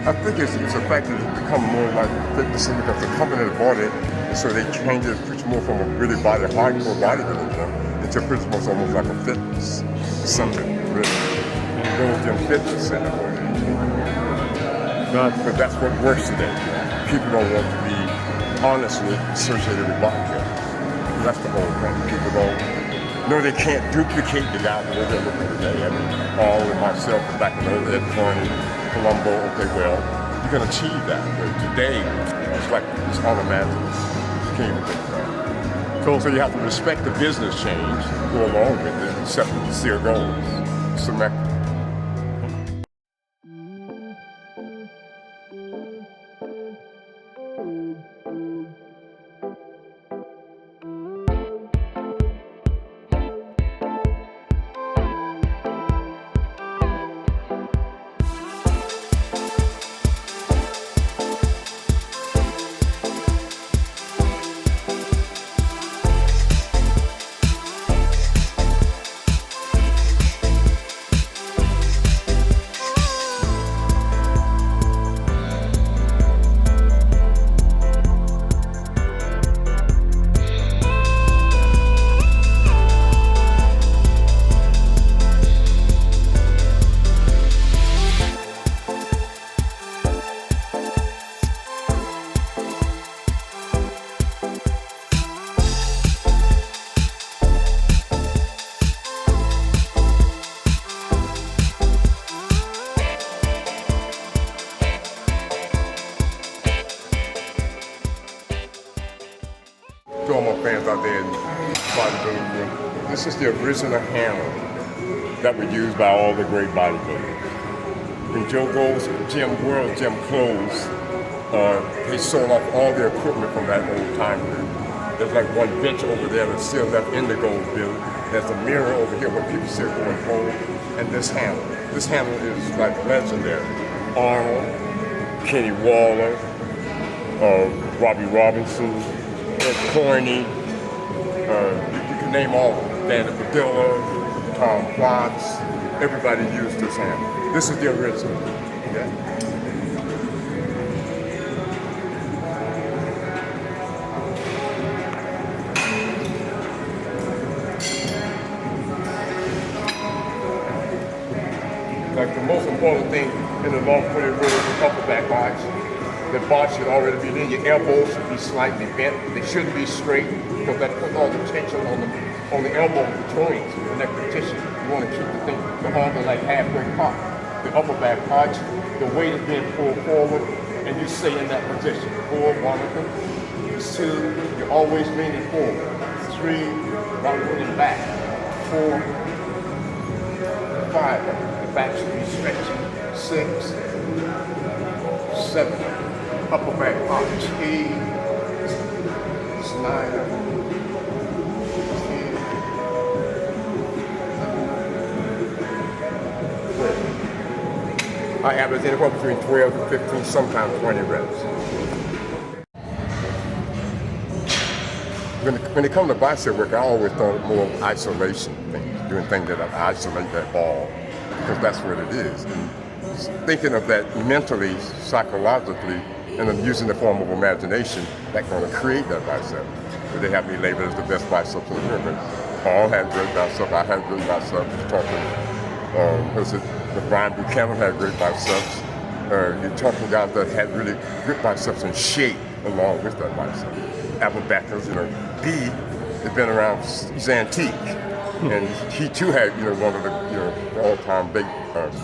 I think it's a fact that it's become more like fitness because the company that bought it, so they changed it pretty more from a really hardcore bodybuilding gym into pretty much almost like a fitness something really. Goes gym fitness center. But that's what works today. People don't want to be honestly associated with bodybuilding. That's the whole thing. People don't know they can't duplicate the guys that they're looking today. I mean, all of myself back in those days, Tony, Colombo, okay, well, you can achieve that. But today, it's like it's unimaginable. You can't even think about it. Cool. So you have to respect the business change, go along with it, and set the sincere goals. Symmetrical. To all my fans out there in bodybuilding, this is the original hammer that was used by all the great bodybuilders. When Joe Gold's World Gym closed, they sold off all the equipment from that old time period. There's like one bench over there that's still left in the gold building. There's a mirror over here where people sit going forward, and this hammer. This hammer is like legendary. Arnold, Kenny Waller, Robby Robinson, Corny, you can name all of them. Danny Padilla, Tom Plotz, everybody used this hammer. This is the original. Okay? Like the most important thing in the long 40 row is the upper back arch. The bar should already be there. Your elbows should be slightly bent. They shouldn't be straight because that puts all the tension on the elbow joints, the connective tissue. You want to keep the arm like halfway cocked. The upper back arch, the weight is being pulled forward, and you stay in that position. 4, 1, 2, you're always leaning forward. 3, right leaning back. 4, 5, the back should be stretching. 6, 7. Upper back arch, 8, 9, 10. I average anywhere between 12 to 15, sometimes 20 reps. When it comes to bicep work, I always thought more of isolation things, doing things that isolate that ball, because that's what it is. And thinking of that mentally, psychologically, and I'm using the form of imagination that's going to create that bicep. So they have me labeled as the best biceps in the world. Paul had great biceps, I had great biceps. Talking, Brian Buchanan had great biceps. You're talking guys that had really great biceps and shape along with that bicep. Apple Backers, B has been around, he's antique. And he too had, one of the all-time big,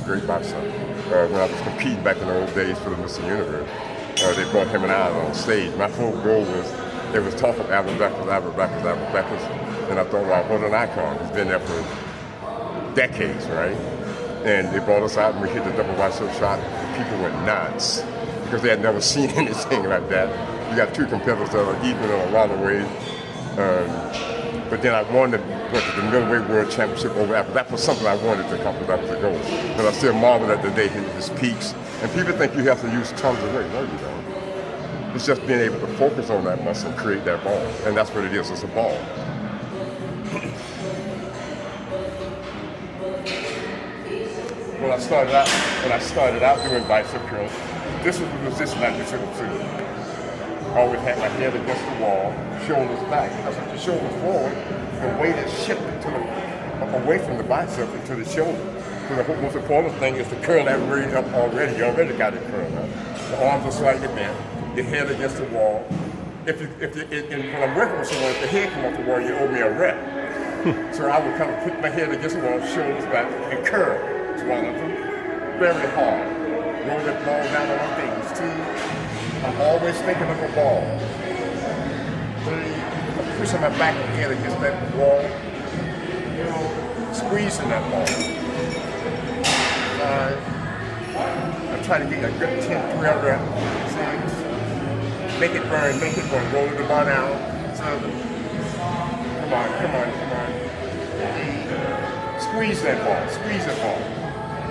great biceps. When I was competing back in the old days for the Mr. Universe. They brought him and I on stage. My whole goal was, they was talking Apple Backers, and I thought, wow, what an icon. He's been there for decades, right? And they brought us out and we hit the double bicep shot. People went nuts because they had never seen anything like that. You got two competitors that are even in a lot of ways. But then I won the middleweight world championship over Apple. That was something I wanted to accomplish. That was the goal. But I still marvel at the day he hit his peaks. And people think you have to use tons of weight. No, you don't. It's just being able to focus on that muscle and create that ball. And that's what it is. It's a ball. When I started out doing bicep curls, this was the position I considered suited. I always had my head against the wall, shoulders back. As I put the shoulders forward, the weight is shifted away from the bicep into the shoulder. So the most important thing is to curl that weight up already. You already got it curled up. The arms are slightly bent, your head against the wall. When I'm working with someone, if the head comes off the wall, you owe me a rep. So I would kind of put my head against the wall, shoulders back, and curl. It's one of them. Very hard. Roll that ball down on my fingers. 2, I'm always thinking of a ball. 3, I'm pushing my back and head against that wall. Squeezing that ball. 5, I'm trying to get a good 10, 3 reps. 6, make it burn, roll the bar down. 7, come on. 8, squeeze that ball.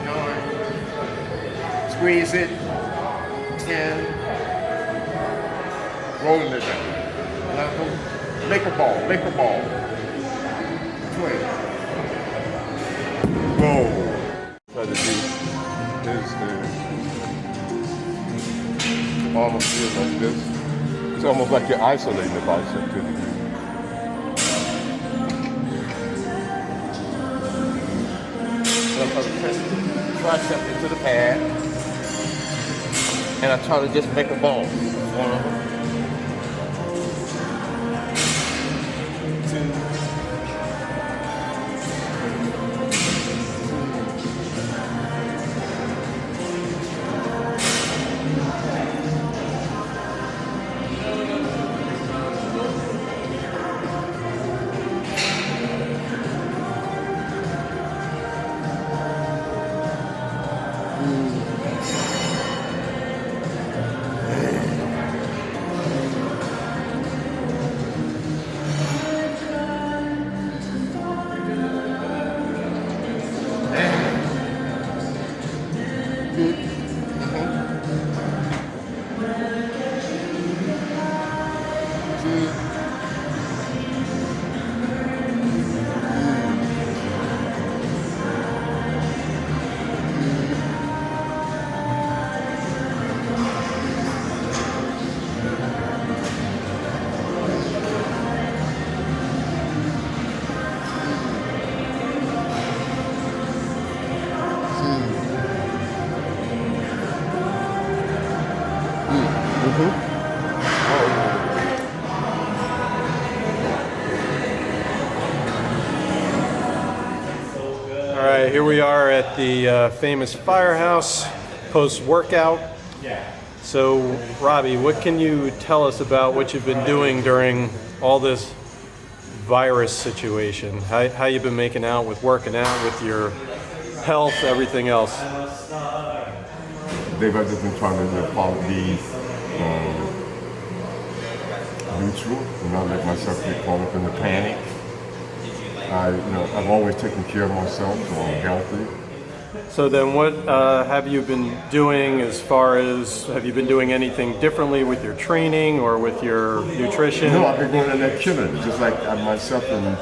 9, squeeze it. 10, rolling it down. 11, make a ball. 12, roll. Try to do is almost feel like this. It's almost like you're isolating the bicep to the knee. So I'm going to press the tricep into the pad, and I try to just make a ball. 1, All right, here we are at the famous Firehouse post-workout. So, Robby, what can you tell us about what you've been doing during all this virus situation? How you've been making out with working out, with your health, everything else? They've just been trying to be neutral and not let myself get caught up in the panic. I've always taken care of myself, so I'm healthy. So then what have you been doing as far as, have you been doing anything differently with your training or with your nutrition? No, I've been going in there killing it, just like myself and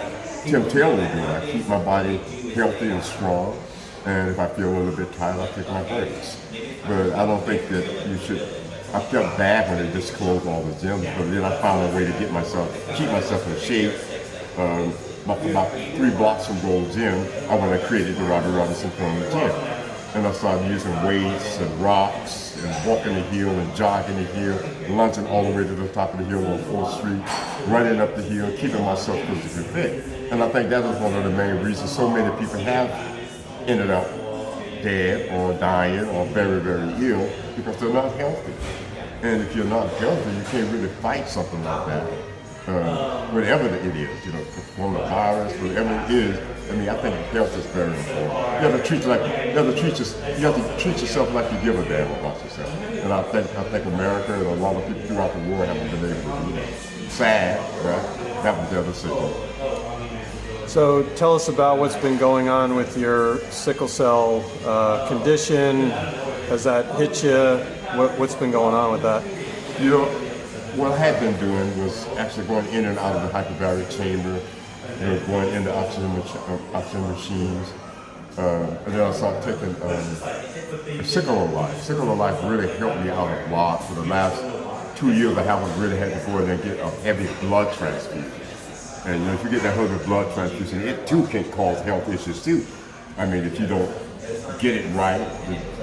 Tim Taylor do. I keep my body healthy and strong, and if I feel a little bit tired, I take my breaks. But I don't think that you should, I felt bad when they just closed all the gyms, but then I found a way to keep myself in shape. About 3 blocks from Gold Gym, I went and created the Robby Robinson Corner Gym. And I started using weights and rocks and walking the hill and jogging the hill, lunging all the way to the top of the hill on 4th Street, running up the hill, keeping myself physically fit. And I think that is one of the main reasons so many people have ended up dead or dying or very, very ill, because they're not healthy. And if you're not healthy, you can't really fight something like that. Whatever it is, coronavirus, whatever it is, I think health is very important. You have to treat yourself like you give a damn about yourself. And I think America and a lot of people throughout the world haven't been able to do that. Sad, right? That was devastating. So tell us about what's been going on with your sickle cell condition. Has that hit you? What's been going on with that? What I had been doing was actually going in and out of the hyperbaric chamber, going into oxygen machines, And then I started taking Sickle Life. Sickle Life really helped me out a lot. For the last 2 years, I haven't really had to go in and get a heavy blood transfusion. And if you get that heavy blood transfusion, it too can cause health issues too. I mean, if you don't get it right,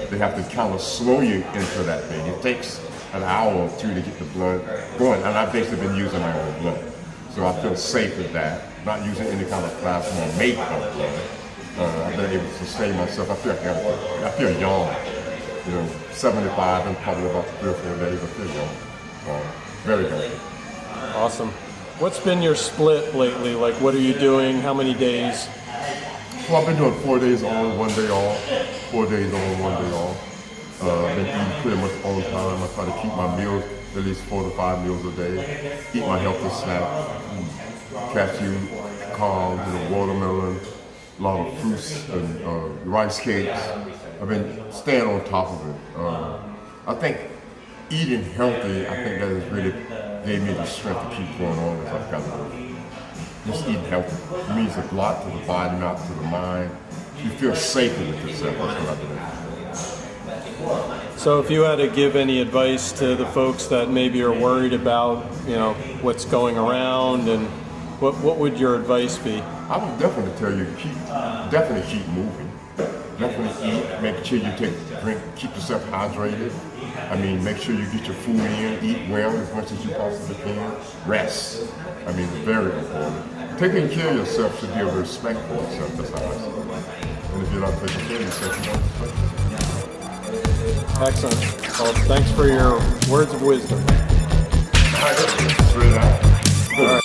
they have to kind of slow you into that thing. It takes an hour or two to get the blood going, and I've basically been using my own blood. So I feel safe with that, not using any kind of plasma or make of blood. I've been able to sustain myself. I feel young. 75 and probably about 3 or 4 days. I feel young. Very young. Awesome. What's been your split lately? Like, what are you doing? How many days? Well, I've been doing 4 days on, 1 day off. 4 days on, 1 day off. I've been eating pretty much on time. I try to keep my meals at least 4 to 5 meals a day. Eat my healthy snacks, cashew, pecans, watermelon, a lot of fruits and rice cakes. I've been staying on top of it. I think eating healthy, I think that has really gave me the strength to keep going on as I've got to just eating healthy. It means a lot to the body, not to the mind. You feel safer with yourself. That's what I've been able to do. So if you had to give any advice to the folks that maybe are worried about, what's going around, and what would your advice be? I would definitely tell you, definitely keep moving. Definitely eat, make sure you drink, keep yourself hydrated. I mean, make sure you get your food in, eat well as much as you possibly can. Rest. I mean, it's very important. Taking care of yourself should be a respect for yourself, that's how I see it. And if you're not taking care of yourself, you don't respect yourself. Excellent. Well, thanks for your words of wisdom. All right, straight out. All right.